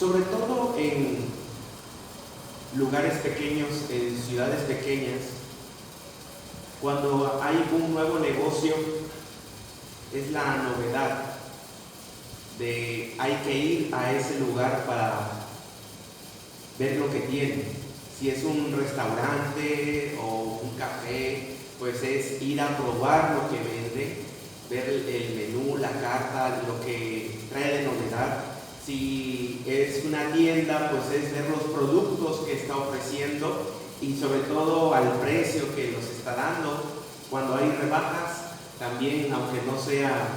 sobre todo en lugares pequeños, en ciudades pequeñas, cuando hay un nuevo negocio, es la novedad de hay que ir a ese lugar para ver lo que tiene. Si es un restaurante o un café, pues es ir a probar lo que vende, ver el menú, la carta, lo que trae de novedad. Si es una tienda, pues es ver los productos que está ofreciendo y sobre todo al precio que los está dando. Cuando hay rebajas, también, aunque no sea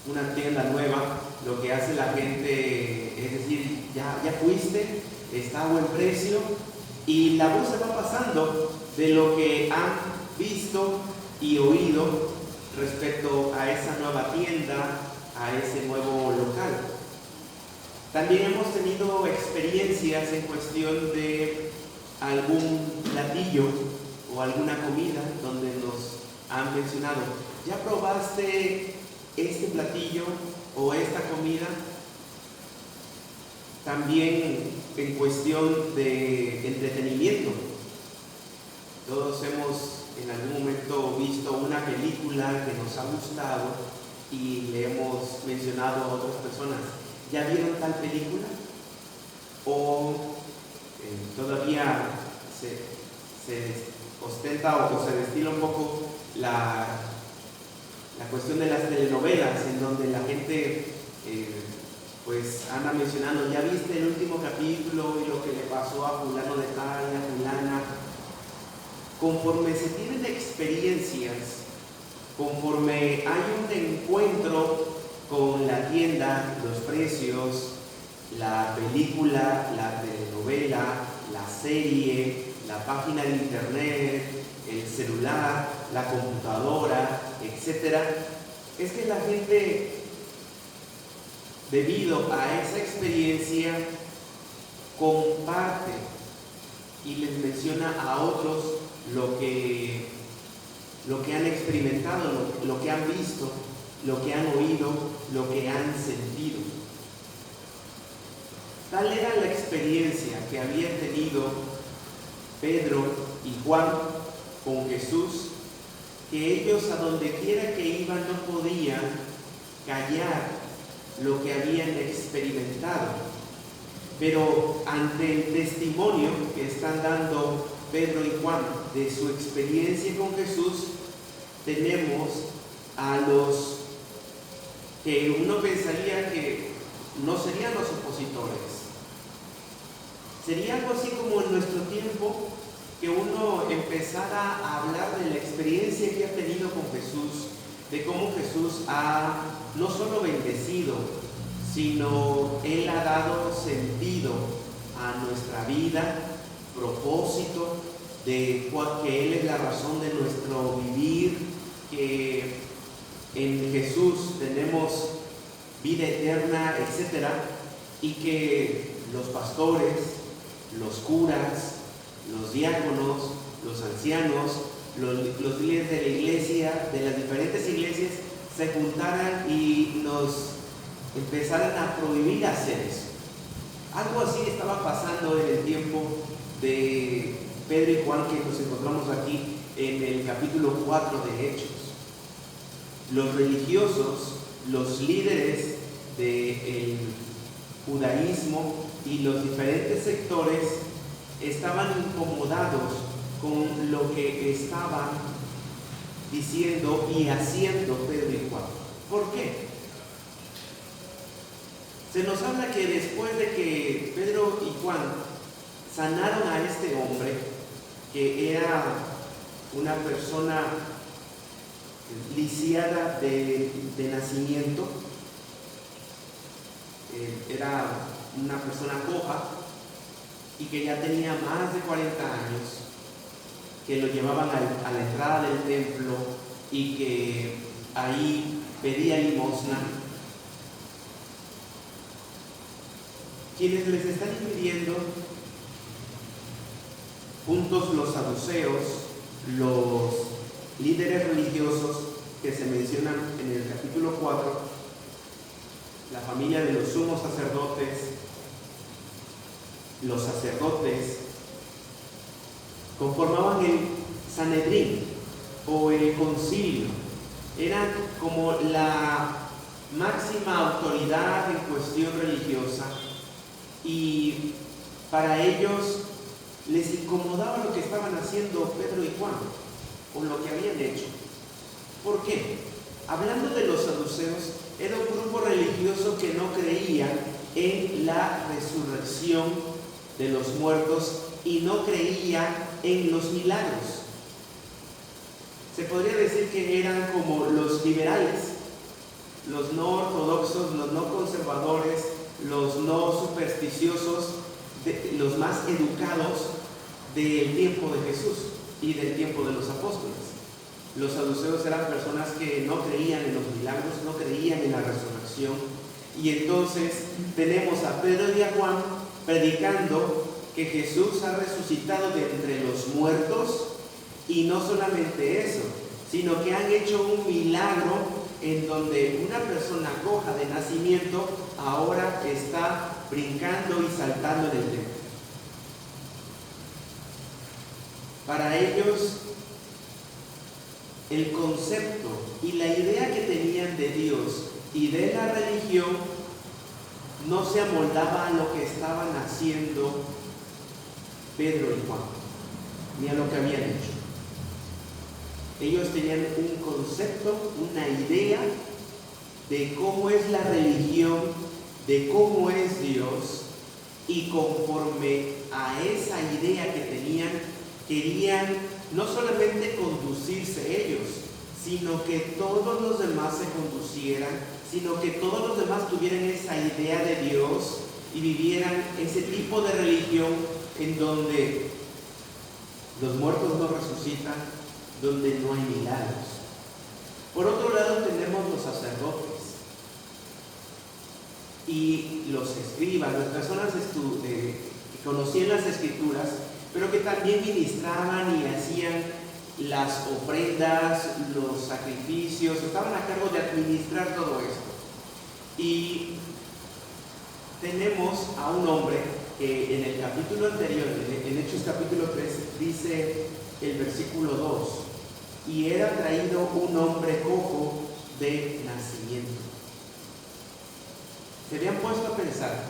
una tienda nueva, lo que hace la gente es decir, ya fuiste, está a buen precio, y la voz se va pasando de lo que han visto y oído respecto a esa nueva tienda, a ese nuevo local. También hemos tenido experiencias en cuestión de algún platillo o alguna comida donde nos han mencionado, ¿ya probaste este platillo o esta comida? También en cuestión de entretenimiento. Todos hemos en algún momento visto una película que nos ha gustado y le hemos mencionado a otras personas, ¿ya vieron tal película? O todavía se ostenta o se destila un poco la cuestión de las telenovelas, en donde la gente pues anda mencionando, ¿ya viste el último capítulo y lo que le pasó a fulano de tal, a fulana? Conforme se tienen experiencias, conforme hay un encuentro con la tienda, los precios, la película, la telenovela, la serie, la página de internet, el celular, la computadora, etcétera, es que la gente, debido a esa experiencia, comparte y les menciona a otros lo que han experimentado, lo que han visto, lo que han oído, lo que han sentido. Tal era la experiencia que habían tenido Pedro y Juan con Jesús, que ellos a donde quiera que iban no podían callar lo que habían experimentado. Pero ante el testimonio que están dando Pedro y Juan de su experiencia con Jesús, tenemos a los que uno pensaría que no serían los opositores. Sería algo así como en nuestro tiempo que uno empezara a hablar de la experiencia que ha tenido con Jesús, de cómo Jesús ha no solo bendecido, sino Él ha dado sentido a nuestra vida, propósito, de que Él es la razón de nuestro vivir, que en Jesús tenemos vida eterna, etc. Y que los pastores, los curas, los diáconos, los ancianos, los líderes de la iglesia, de las diferentes iglesias, se juntaran y nos empezaran a prohibir hacer eso. Algo así estaba pasando en el tiempo de Pedro y Juan, que nos encontramos aquí en el capítulo 4 de Hechos. Los religiosos, los líderes del judaísmo y los diferentes sectores estaban incomodados con lo que estaban diciendo y haciendo Pedro y Juan. ¿Por qué? Se nos habla que después de que Pedro y Juan sanaron a este hombre, que era una persona lisiada de nacimiento, era una persona coja y que ya tenía más de 40 años, que lo llevaban a la entrada del templo y que ahí pedía limosna. Quienes les están impidiendo, juntos los saduceos, los líderes religiosos que se mencionan en el capítulo 4, la familia de los sumos sacerdotes, los sacerdotes, conformaban el Sanedrín o el concilio. Eran como la máxima autoridad en cuestión religiosa, y para ellos les incomodaba lo que estaban haciendo Pedro y Juan, o lo que habían hecho. ¿Por qué? Hablando de los saduceos, era un grupo religioso que no creía en la resurrección de los muertos y no creía en los milagros. Se podría decir que eran como los liberales, los no ortodoxos, los no conservadores, los no supersticiosos, los más educados del tiempo de Jesús y del tiempo de los apóstoles. Los saduceos eran personas que no creían en los milagros, no creían en la resurrección. Y entonces tenemos a Pedro y a Juan predicando que Jesús ha resucitado de entre los muertos, y no solamente eso, sino que han hecho un milagro en donde una persona coja de nacimiento ahora está brincando y saltando en el templo. Para ellos, el concepto y la idea que tenían de Dios y de la religión no se amoldaba a lo que estaban haciendo Pedro y Juan, ni a lo que habían hecho. Ellos tenían un concepto, una idea de cómo es la religión, de cómo es Dios, y conforme a esa idea que tenían, querían no solamente conducirse ellos, sino que todos los demás se conducieran, sino que todos los demás tuvieran esa idea de Dios y vivieran ese tipo de religión en donde los muertos no resucitan, donde no hay milagros. Por otro lado tenemos los sacerdotes y los escribas, las personas que conocían las escrituras, pero que también ministraban y hacían las ofrendas, los sacrificios, estaban a cargo de administrar todo esto. Y tenemos a un hombre que en el capítulo anterior, en Hechos capítulo 3, dice el versículo 2: y era traído un hombre cojo de nacimiento. ¿Se habían puesto a pensar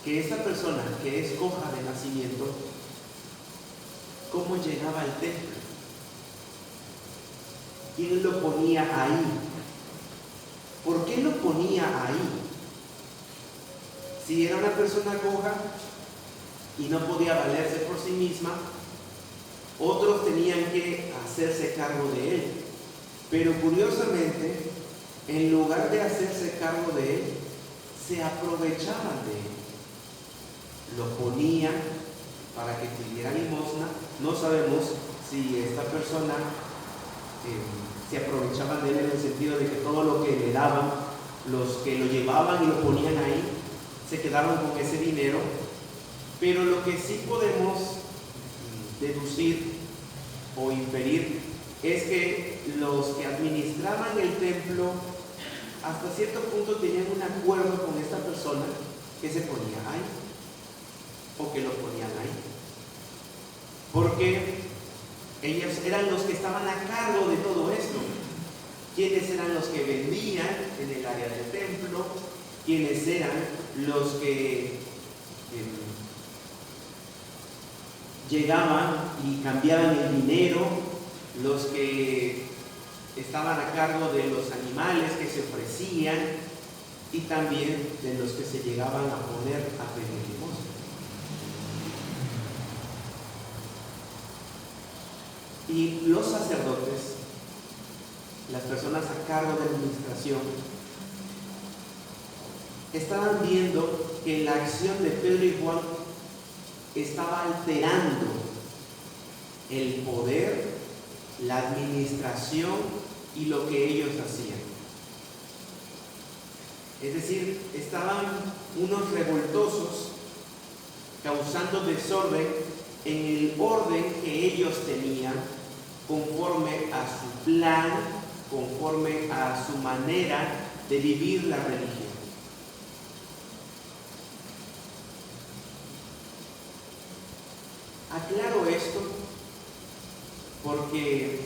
que esta persona que es coja de nacimiento, cómo llegaba al templo? ¿Quién lo ponía ahí? ¿Por qué lo ponía ahí? Si era una persona coja y no podía valerse por sí misma, otros tenían que hacerse cargo de él. Pero curiosamente, en lugar de hacerse cargo de él, se aprovechaban de él. Lo ponían para que pidiera limosna. No sabemos si esta persona se aprovechaban de él en el sentido de que todo lo que le daban, los que lo llevaban y lo ponían ahí, se quedaron con ese dinero. Pero lo que sí podemos deducir o inferir es que los que administraban el templo hasta cierto punto tenían un acuerdo con esta persona que se ponía ahí o que lo ponían ahí, porque ellos eran los que estaban a cargo de todo esto. ¿Quiénes eran los que vendían en el área del templo? ¿Quiénes eran los que llegaban y cambiaban el dinero? Los que estaban a cargo de los animales que se ofrecían y también de los que se llegaban a poner a pedir limosna. Y los sacerdotes, las personas a cargo de la administración, estaban viendo que la acción de Pedro y Juan estaba alterando el poder, la administración y lo que ellos hacían. Es decir, estaban unos revoltosos causando desorden en el orden que ellos tenían, conforme a su plan, conforme a su manera de vivir la religión. Aclaro esto porque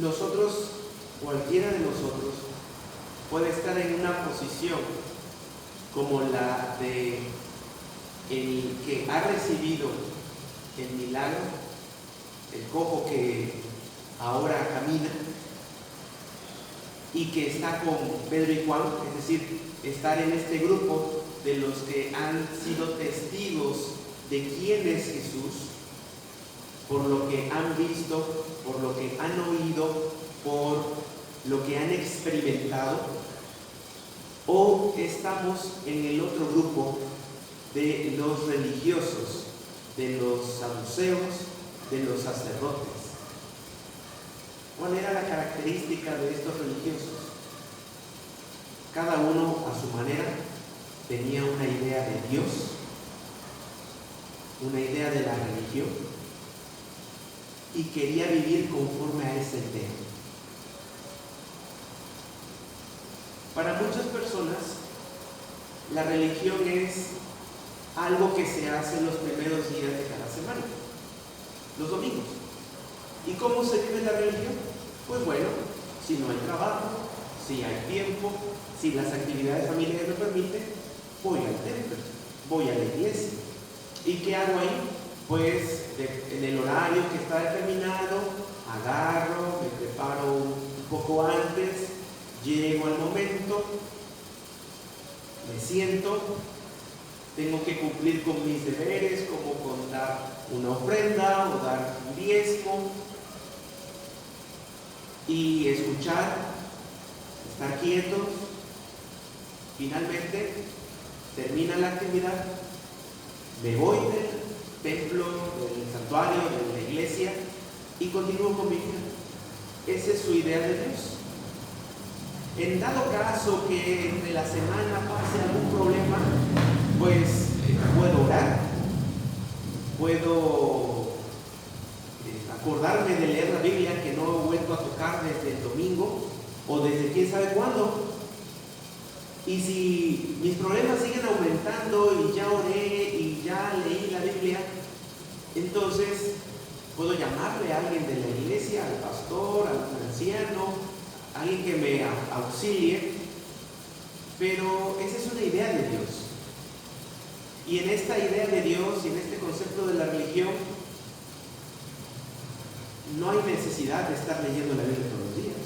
nosotros, cualquiera de nosotros, puede estar en una posición como la de el que ha recibido el milagro, el cojo que ahora camina y que está con Pedro y Juan, es decir, estar en este grupo de los que han sido testigos de quién es Jesús, por lo que han visto, por lo que han oído, por lo que han experimentado, o estamos en el otro grupo de los religiosos, de los saduceos, de los sacerdotes. ¿Cuál era la característica de estos religiosos? Cada uno a su manera tenía una idea de Dios, una idea de la religión, y quería vivir conforme a esa idea. Para muchas personas, la religión es algo que se hace en los primeros días de cada semana, los domingos. ¿Y cómo se vive la religión? Pues bueno, si no hay trabajo, si hay tiempo, si las actividades familiares lo permiten, voy al templo, voy a la iglesia. ¿Y qué hago ahí? Pues en el horario que está determinado, agarro, me preparo un poco antes, llego al momento, me siento, tengo que cumplir con mis deberes, como con dar una ofrenda o dar un diezmo, y escuchar, estar quietos. Finalmente termina la actividad, me voy del templo, del santuario, de la iglesia y continúo con mi vida. Esa es su idea de Dios. En dado caso que entre la semana pase algún problema, pues puedo orar, puedo acordarme de leer la Biblia que no he vuelto a tocar desde el domingo o desde quién sabe cuándo. Y si mis problemas siguen aumentando y ya oré y ya leí la Biblia, entonces puedo llamarle a alguien de la iglesia, al pastor, al anciano, a alguien que me auxilie. Pero esa es una idea de Dios. Y en esta idea de Dios y en este concepto de la religión, no hay necesidad de estar leyendo la Biblia todos los días.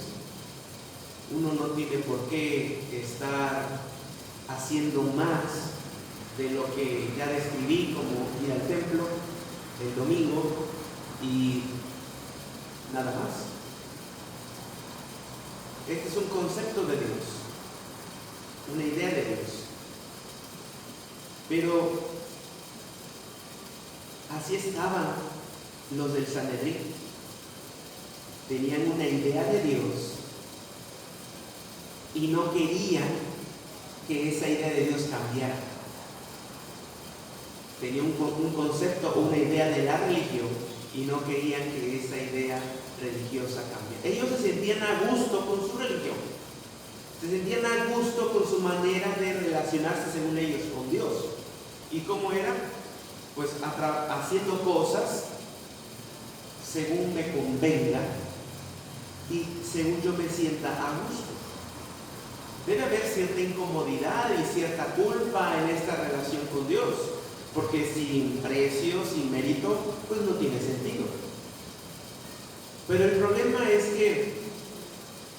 Uno no tiene por qué estar haciendo más de lo que ya describí, como ir al templo el domingo y nada más. Este es un concepto de Dios, una idea de Dios. Pero así estaban los del Sanedrín. Tenían una idea de Dios y no querían que esa idea de Dios cambiara. Tenían un concepto o una idea de la religión y no querían que esa idea religiosa cambiara. Ellos se sentían a gusto con su religión, se sentían a gusto con su manera de relacionarse, según ellos, con Dios. ¿Y cómo era? Pues haciendo cosas según me convenga y según yo me sienta a gusto. Debe haber cierta incomodidad y cierta culpa en esta relación con Dios, porque sin precio, sin mérito, pues no tiene sentido. Pero el problema es que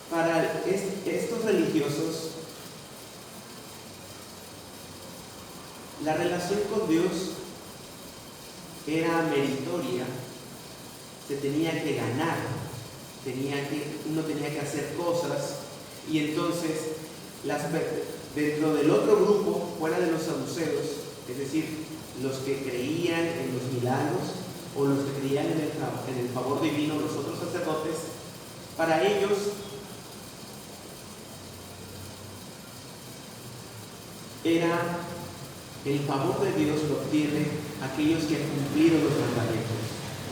para estos religiosos, la relación con Dios era meritoria, se tenía que ganar, uno tenía que hacer cosas, y entonces dentro del otro grupo, fuera de los saduceos, es decir, los que creían en los milagros o los que creían en el favor divino, los otros sacerdotes, para ellos era el favor de Dios lo obtienen aquellos que han cumplido los mandamientos,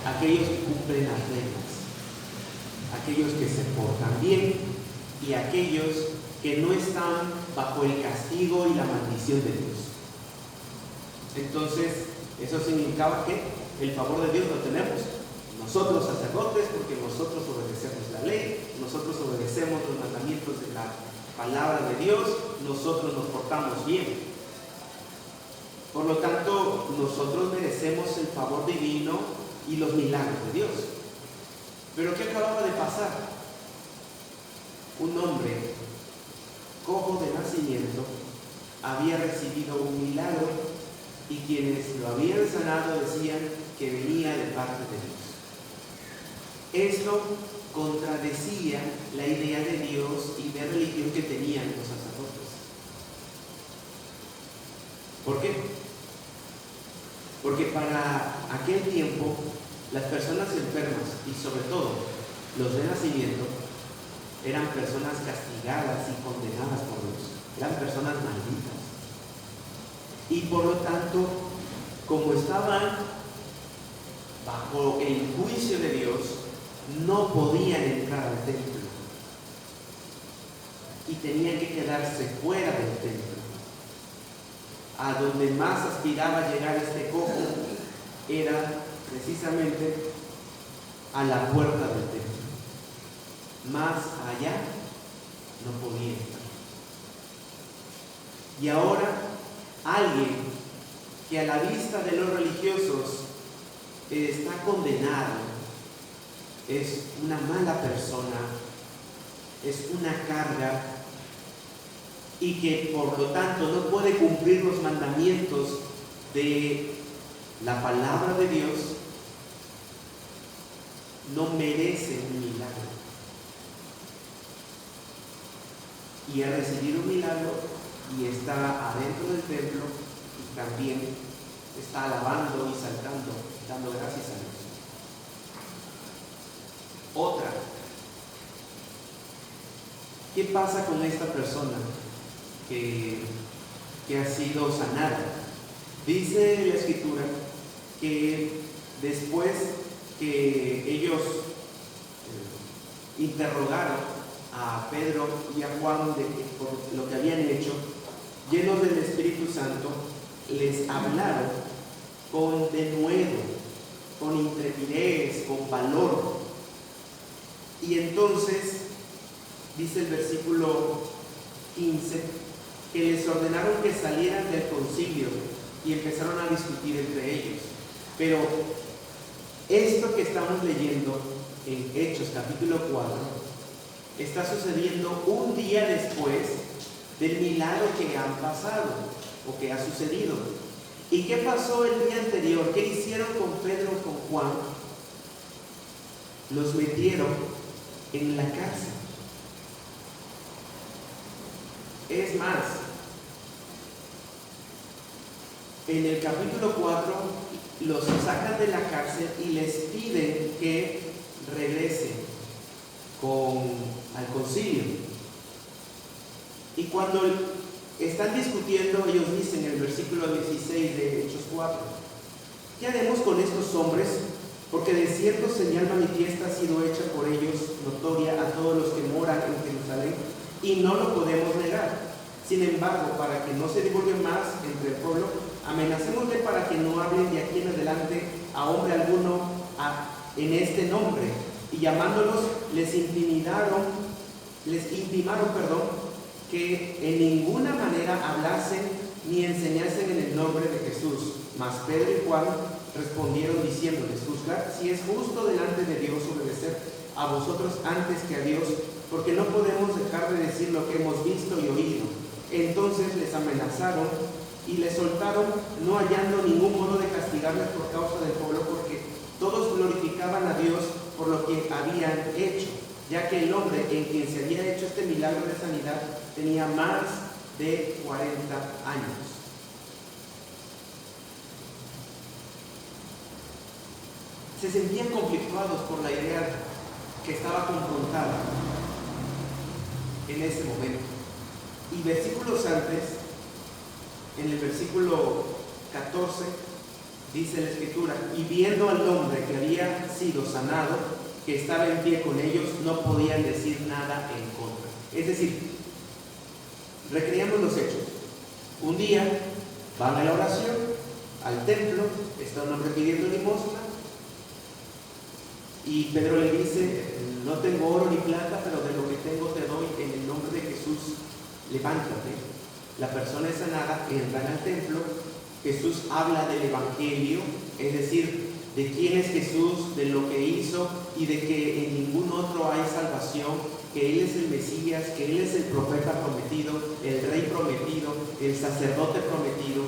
aquellos que cumplen las reglas, aquellos que se portan bien y aquellos que no están bajo el castigo y la maldición de Dios. Entonces, Eso significaba que el favor de Dios lo tenemos nosotros sacerdotes, porque nosotros obedecemos la ley, nosotros obedecemos los mandamientos de la palabra de Dios, nosotros nos portamos bien. Por lo tanto, nosotros merecemos el favor divino y los milagros de Dios. Pero ¿qué acababa de pasar? Un hombre cojo de nacimiento había recibido un milagro y quienes lo habían sanado decían que venía de parte de Dios. Esto contradecía la idea de Dios y de religión que tenían los sacerdotes. ¿Por qué? Porque para aquel tiempo las personas enfermas y sobre todo los de nacimiento eran personas castigadas y condenadas por Dios, eran personas malditas. Y por lo tanto, como estaban bajo el juicio de Dios, no podían entrar al templo y tenían que quedarse fuera del templo. A donde más aspiraba llegar este cojo era precisamente a la puerta del templo. Más allá no podía estar. Y ahora alguien que a la vista de los religiosos está condenado, es una mala persona, es una carga y que por lo tanto no puede cumplir los mandamientos de la palabra de Dios, no merece un milagro. Y ha recibido un milagro y está adentro del templo y también está alabando y saltando, dando gracias a Dios. Otra. ¿Qué pasa con esta persona que ha sido sanada? Dice la Escritura que después que ellos interrogaron a Pedro y a Juan por lo que habían hecho, llenos del Espíritu Santo, les hablaron con denuedo, con intrepidez, con valor. Y entonces, dice el versículo 15, que les ordenaron que salieran del concilio y empezaron a discutir entre ellos. Pero esto que estamos leyendo en Hechos capítulo 4 está sucediendo un día después del milagro que han pasado o que ha sucedido. ¿Y qué pasó el día anterior? ¿Qué hicieron con Pedro o con Juan? Los metieron en la cárcel. Es más, en el capítulo 4 los sacan de la cárcel y les piden que regresen al concilio. Y cuando están discutiendo, ellos dicen en el versículo 16 de Hechos 4, ¿qué haremos con estos hombres? Porque de cierto señal manifiesta ha sido hecha por ellos notoria a todos los que moran en Jerusalén, y no lo podemos negar. Sin embargo, para que no se divulgue más entre el pueblo, amenacémosle para que no hablen de aquí en adelante a hombre alguno en este nombre. Y llamándolos, les intimaron, que en ninguna manera hablasen ni enseñasen en el nombre de Jesús. Mas Pedro y Juan respondieron diciéndoles: juzgad si es justo delante de Dios obedecer a vosotros antes que a Dios, porque no podemos dejar de decir lo que hemos visto y oído. Entonces les amenazaron y les soltaron, no hallando ningún modo de castigarles por causa del pueblo, porque todos glorificaban a Dios por lo que habían hecho, ya que el hombre en quien se había hecho este milagro de sanidad tenía más de 40 años. Se sentían conflictuados por la idea que estaba confrontada en ese momento. Y versículos antes, en el versículo 14, dice la Escritura: y viendo al hombre que había sido sanado, que estaba en pie con ellos, no podían decir nada en contra. Es decir, recreamos los hechos. Un día van a la oración, al templo, está un hombre pidiendo limosna, y Pedro le dice, no tengo oro ni plata, pero de lo que tengo te doy, en el nombre de Jesús, levántate. La persona es sanada, entran al templo, Jesús habla del Evangelio, es decir, de quién es Jesús, de lo que hizo y de que en ningún otro hay salvación, que Él es el Mesías, que Él es el profeta prometido, el rey prometido, el sacerdote prometido.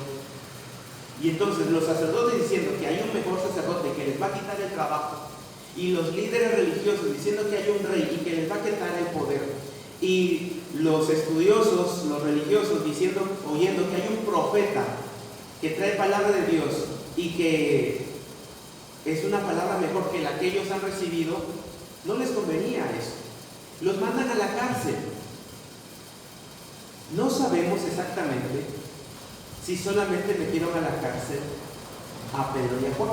Y entonces los sacerdotes diciendo que hay un mejor sacerdote que les va a quitar el trabajo, y los líderes religiosos diciendo que hay un rey y que les va a quitar el poder, y los estudiosos, los religiosos diciendo, oyendo que hay un profeta que trae palabra de Dios y que es una palabra mejor que la que ellos han recibido, no les convenía eso. Los mandan a la cárcel. No sabemos exactamente si solamente metieron a la cárcel a Pedro y a Juan.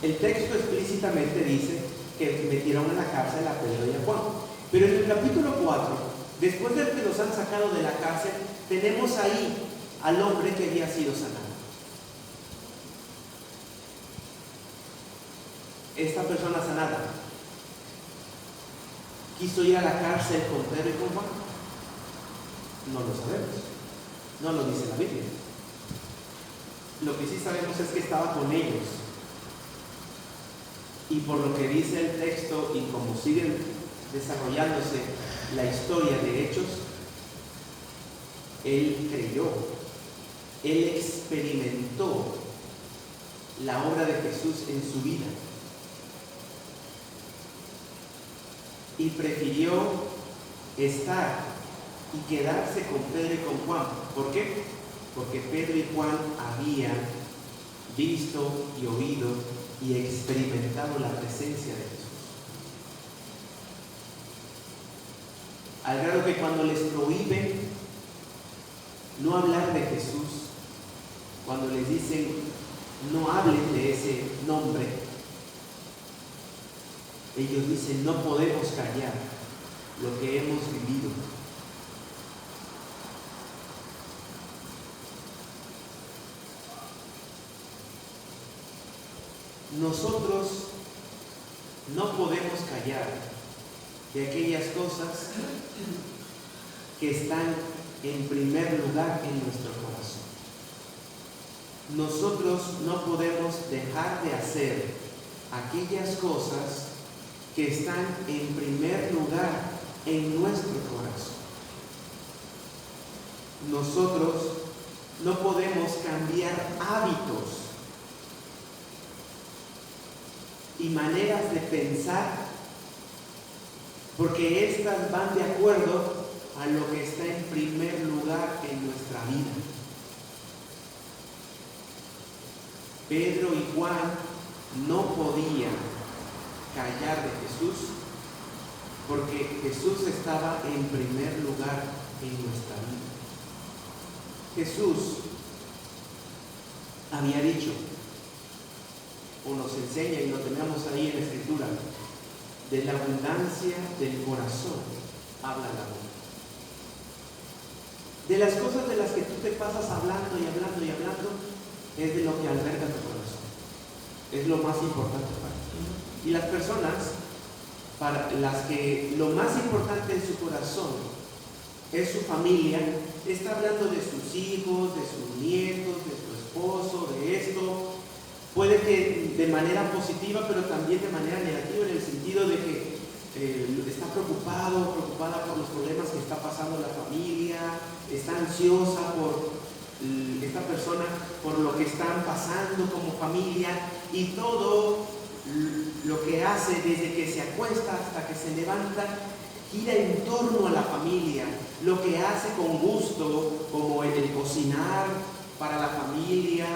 El texto explícitamente dice que metieron a la cárcel a Pedro y a Juan. Pero en el capítulo 4, después de que los han sacado de la cárcel, tenemos ahí al hombre que había sido sanado. Esta persona sanada quiso ir a la cárcel con Pedro y con Juan. No lo sabemos, no lo dice la Biblia. Lo que sí sabemos es que estaba con ellos, y por lo que dice el texto y como siguen desarrollándose la historia de Hechos, él creyó, él experimentó la obra de Jesús en su vida y prefirió estar y quedarse con Pedro y con Juan. ¿Por qué? Porque Pedro y Juan habían visto y oído y experimentado la presencia de Jesús. Al grado que cuando les prohíben no hablar de Jesús, cuando les dicen no hablen de ese nombre, ellos dicen no podemos callar lo que hemos vivido. Nosotros no podemos callar de aquellas cosas que están en primer lugar en nuestro corazón. Nosotros no podemos dejar de hacer aquellas cosas que están en primer lugar en nuestro corazón. Nosotros no podemos cambiar hábitos y maneras de pensar porque éstas van de acuerdo a lo que está en primer lugar en nuestra vida. Pedro y Juan no podían callar de Jesús porque Jesús estaba en primer lugar en nuestra vida. Jesús había dicho, o nos enseña y lo tenemos ahí en la Escritura, de la abundancia del corazón habla la boca. De las cosas de las que tú te pasas hablando y hablando y hablando, es de lo que alberga tu corazón. Es lo más importante para ti. Y las personas para las que lo más importante en su corazón es su familia, está hablando de sus hijos, de sus nietos, de su esposo, de esto. Puede que de manera positiva, pero también de manera negativa, en el sentido de que está preocupada por los problemas que está pasando la familia, está ansiosa por esta persona, por lo que están pasando como familia, y todo lo que hace desde que se acuesta hasta que se levanta gira en torno a la familia. Lo que hace con gusto, como el cocinar para la familia,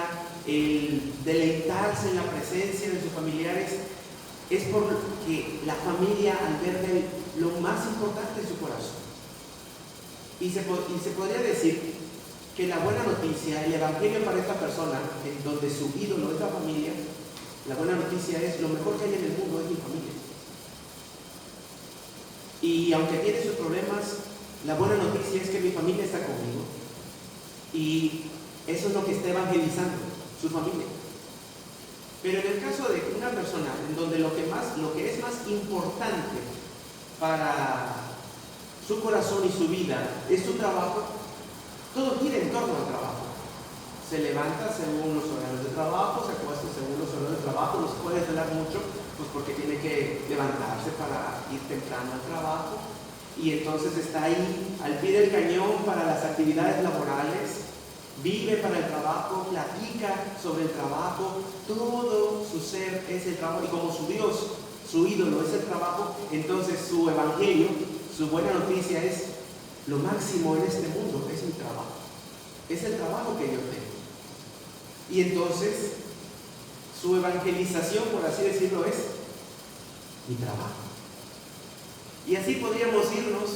el deleitarse en la presencia de sus familiares, es porque la familia alberga lo más importante en su corazón. Y se podría decir que la buena noticia, el evangelio para esta persona, en donde su ídolo es la familia, la buena noticia es: lo mejor que hay en el mundo es mi familia. Y aunque tiene sus problemas, la buena noticia es que mi familia está conmigo. Y eso es lo que está evangelizando, su familia. Pero en el caso de una persona en donde lo que es más importante para su corazón y su vida es su trabajo, todo gira en torno al trabajo. Se levanta según los horarios de trabajo, se acuesta según los horarios de trabajo, no se puede desvelar mucho, pues porque tiene que levantarse para ir temprano al trabajo, y entonces está ahí al pie del cañón para las actividades laborales, vive para el trabajo, platica sobre el trabajo, todo su ser es el trabajo, y como su Dios, su ídolo es el trabajo, entonces su evangelio, su buena noticia es: lo máximo en este mundo es mi trabajo, es el trabajo que yo tengo. Y entonces su evangelización, por así decirlo, es mi trabajo. Y así podríamos irnos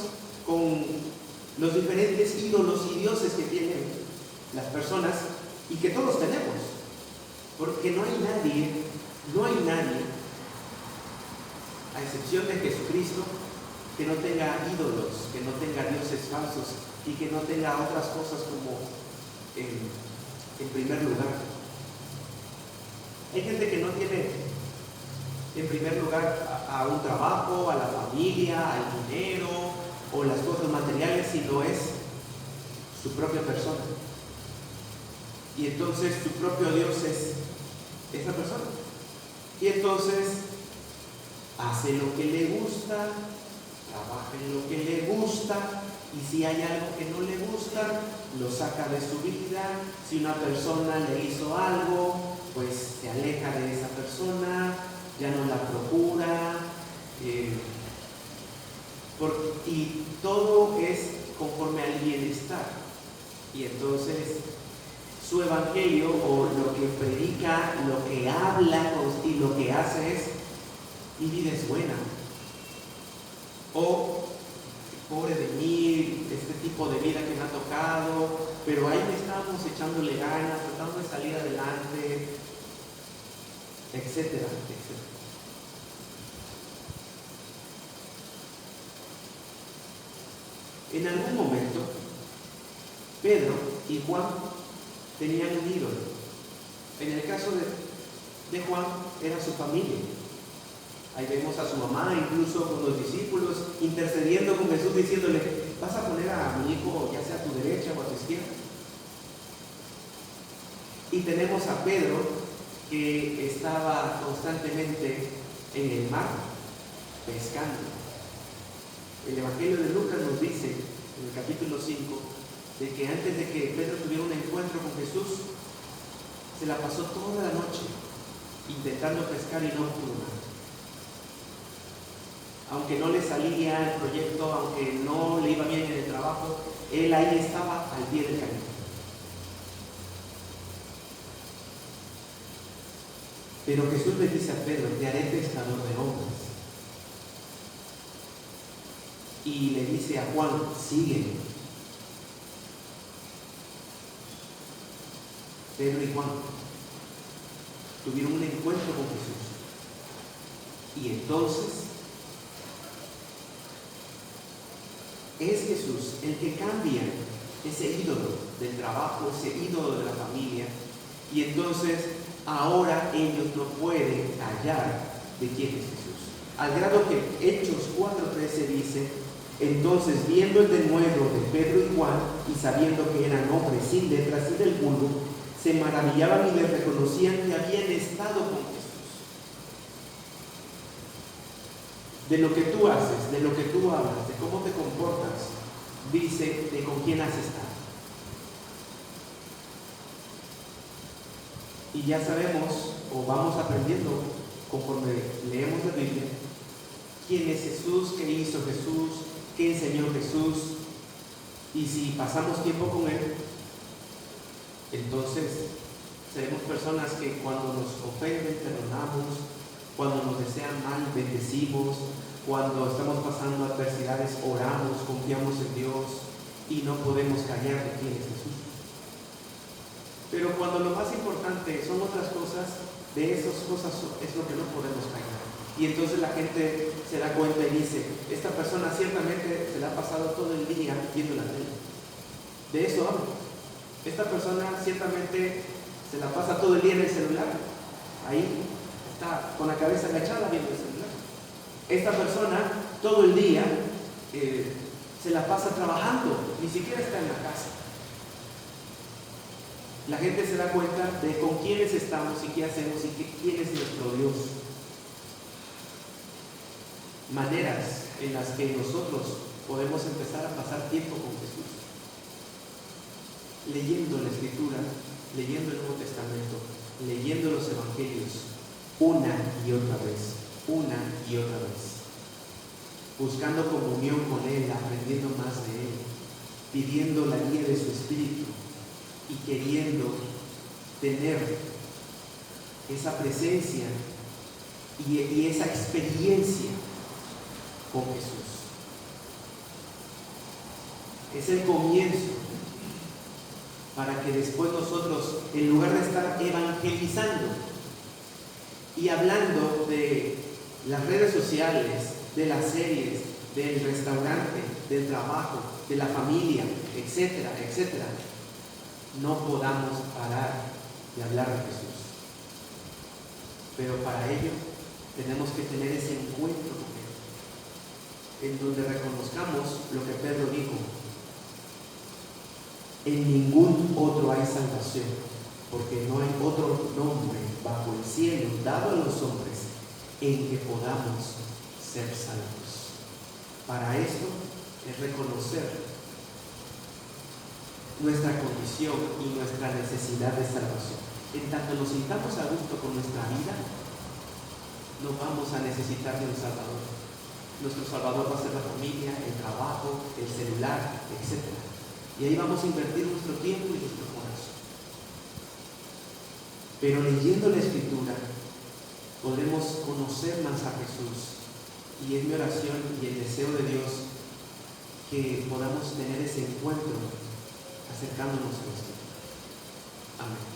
con los diferentes ídolos y dioses que tienen las personas y que todos tenemos, porque no hay nadie, a excepción de Jesucristo, que no tenga ídolos, que no tenga dioses falsos y que no tenga otras cosas como en primer lugar. Hay gente que no tiene en primer lugar a un trabajo, a la familia, al dinero o las cosas materiales, sino es su propia persona. Y entonces su propio Dios es esa persona. Y entonces hace lo que le gusta, trabaja en lo que le gusta, y si hay algo que no le gusta, lo saca de su vida. Si una persona le hizo algo, pues se aleja de esa persona, ya no la procura, y todo es conforme al bienestar. Y entonces su evangelio, o lo que predica, lo que habla y lo que hace es: mi vida es buena, o pobre de mí, este tipo de vida que me ha tocado, pero ahí estamos echándole ganas, tratando de salir adelante, etcétera, etcétera. En algún momento, Pedro y Juan tenían un ídolo. En el caso de Juan, era su familia. Ahí vemos a su mamá, incluso con los discípulos, intercediendo con Jesús, diciéndole: vas a poner a mi hijo ya sea a tu derecha o a tu izquierda. Y tenemos a Pedro, que estaba constantemente en el mar, pescando. El Evangelio de Lucas nos dice, en el capítulo 5, de que antes de que Pedro tuviera un encuentro con Jesús, se la pasó toda la noche intentando pescar y no pudo nada. Aunque no le salía el proyecto, aunque no le iba bien en el trabajo, él ahí estaba al pie del cañón. Pero Jesús le dice a Pedro: te haré pescador de hombres. Y le dice a Juan: sígueme. Pedro y Juan tuvieron un encuentro con Jesús. Y entonces es Jesús el que cambia ese ídolo del trabajo, ese ídolo de la familia. Y entonces ahora ellos no pueden callar de quién es Jesús. Al grado que Hechos 4:13 dice: entonces, viendo el denuedo de Pedro y Juan, y sabiendo que eran hombres sin letras y del vulgo, se maravillaban y les reconocían que habían estado con Jesús. De lo que tú haces, de lo que tú hablas, de cómo te comportas, dice de con quién has estado. Y ya sabemos, o vamos aprendiendo conforme leemos la Biblia, quién es Jesús, qué hizo Jesús, qué enseñó Jesús. Y si pasamos tiempo con Él, entonces seremos personas que cuando nos ofenden, perdonamos; cuando nos desean mal, bendecimos; cuando estamos pasando adversidades, oramos, confiamos en Dios y no podemos callar de quién es Jesús. Pero cuando lo más importante son otras cosas, de esas cosas es lo que no podemos callar. Y entonces la gente se da cuenta y dice: esta persona ciertamente se la ha pasado todo el día viendo la tele. De eso habla. Esta persona ciertamente se la pasa todo el día en el celular. Ahí está con la cabeza agachada viendo el celular. Esta persona todo el día se la pasa trabajando, ni siquiera está en la casa. La gente se da cuenta de con quiénes estamos y qué hacemos y quién es nuestro Dios. Maneras en las que nosotros podemos empezar a pasar tiempo con Jesús. Leyendo la Escritura, leyendo el Nuevo Testamento, leyendo los Evangelios, una y otra vez, buscando comunión con Él, aprendiendo más de Él, pidiendo la guía de su Espíritu y queriendo tener esa presencia y esa experiencia con Jesús. Es el comienzo para que después nosotros, en lugar de estar evangelizando y hablando de las redes sociales, de las series, del restaurante, del trabajo, de la familia, etcétera, etcétera, no podamos parar de hablar de Jesús. Pero para ello tenemos que tener ese encuentro con Él, en donde reconozcamos lo que Pedro dijo: en ningún otro hay salvación, porque no hay otro nombre bajo el cielo dado a los hombres en que podamos ser salvos. Para esto es reconocer nuestra condición y nuestra necesidad de salvación. En tanto nos sintamos a gusto con nuestra vida, no vamos a necesitar de un Salvador. Nuestro Salvador va a ser la familia, el trabajo, el celular, etc. Y ahí vamos a invertir nuestro tiempo y nuestro corazón. Pero leyendo la Escritura podremos conocer más a Jesús. Y es mi oración y el deseo de Dios que podamos tener ese encuentro acercándonos a Cristo. Amén.